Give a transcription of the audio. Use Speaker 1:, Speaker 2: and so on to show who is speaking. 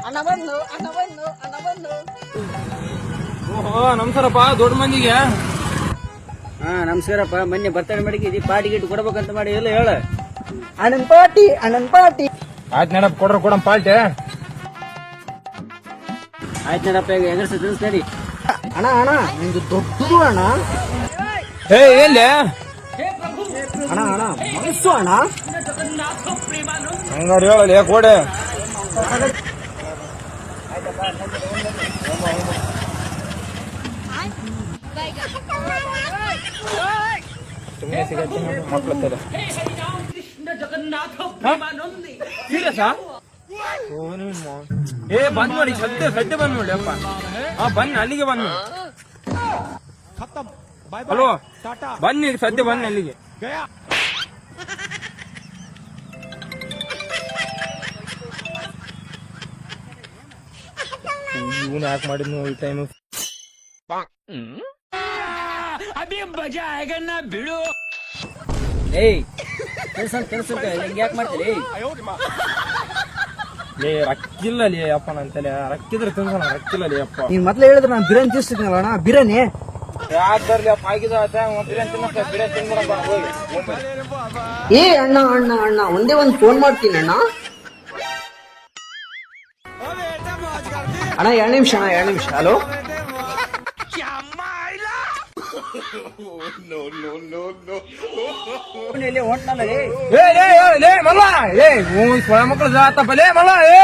Speaker 1: ಅಣ್ಣ ಬಂದು ಅಣ್ಣ ಬಂದು ಅಣ್ಣ ಬಂದು.
Speaker 2: ಓಹೋ ನಮಸ್ಕಾರಪ್ಪ ದೊಡ್ಡ ಮಂದಿಗೆ.
Speaker 3: ಹಾ ನಮಸ್ಕಾರಪ್ಪ. ಮೊನ್ನೆ ಬರ್ತಡೇ ಮಾಡಿದ್ದಿ ಪಾರ್ಟಿ ಗಿಟ್ ಕೊಡ್ಬೇಕಂತ ಮಾಡಿ ಎಲ್ಲ ಹೇಳ.
Speaker 1: ಅಣ್ಣನ್ ಪಾರ್ಟಿ ಅಣ್ಣನ್ ಪಾರ್ಟಿ.
Speaker 2: ಆಯ್ತು ನಡಪ್ಪ ಕೊಡಮ್ ಪಾಲ್ಟೆ.
Speaker 3: ಆಯ್ತು ನಡಪ್ಪ ಈಗ ಎಗರ್ಸ ತಿನ್ಸ್ತಾಡಿ.
Speaker 1: ಅಣ್ಣ ಅಣ್ಣ ನಿಂದು ದೊಡ್ಡದು ಅಣ್ಣ.
Speaker 2: ಏ ಎಲ್ಲಿ
Speaker 1: ಅಣ್ಣ ಅಣ್ಣ ಮನಸ್ಸು ಅಣ್ಣ.
Speaker 2: ಹಂಗಾರೆ ಹೇಳಲಿ ಕೊಡೆ. ಸುಮ್ಮನೆ ಸಿಗತ್ತೆ ಮಕ್ಳು ಸೀರಿಯಸ್. ಏ ಬಂದ್ ನೋಡಿ ಸದ್ಯ ಬಂದ್ ನೋಡಿ ಅಪ್ಪ. ಹಾ ಬನ್ನಿ ಅಲ್ಲಿಗೆ ಬನ್ನಿ. ಹಲೋ ಬನ್ನಿ ಸದ್ಯ ಬನ್ನಿ ಅಲ್ಲಿಗೆ. ಇವನು ಯಾಕೆ ಮಾಡಿದ್ನು ಈ ಟೈಮು.
Speaker 3: ಬಿಡು ಏಯ್ ಕೆಲ್ಸ ಹಿಂಗೆ ಯಾಕೆ ಮಾಡ್ತೀರಿ?
Speaker 2: ಲೇ ರಕ್ಕಿಲ್ಲ ಲೇ ಅಪ್ಪ ನನ್ನ ತಲೆ. ರಕ್ಕಿದ್ರೆ ತಿನ್ಸೋಣ ರಕ್ಕಿಲ್ಲ ಲೇ ಅಪ್ಪ.
Speaker 1: ನೀನ್ ಮೊದ್ಲೇ ಹೇಳಿದ್ರೆ ನಾನು ಬಿರಿಯಾನಿ ತಿನ್ಸ್ತಿದ್ನಲ್ಲ ಅಣ್ಣ ಬಿರಿಯಾನಿ.
Speaker 2: ಯಾಕೆ ಬರ್ಲಿ ಅಪ್ಪ ಆಗಿದ ಬಿರಿಯಾನಿ ತಿನ್ನಕ್ಕೆ ಬಿರಿಯಾನಿ ತಿನ್ಬಿಡಪ್ಪ ಹೋಗಿ.
Speaker 1: ಏ ಅಣ್ಣ ಅಣ್ಣ ಅಣ್ಣ ಒಂದೇ ಒಂದು ಫೋನ್ ಮಾಡ್ತೀನಿ ಅಣ್ಣ. ಅಣ್ಣ 2 ನಿಮಿಷ ಅಣ್ಣ 2 ನಿಮಿಷ. ಹಲೋ
Speaker 3: ಹೊಂಟಲ್ಲ
Speaker 2: ಮಲ್ಲ ಏ ಮಕ್ಕಳು ಜಾತಪ್ಪ ಲೇ ಮಲ್ಲ ಏ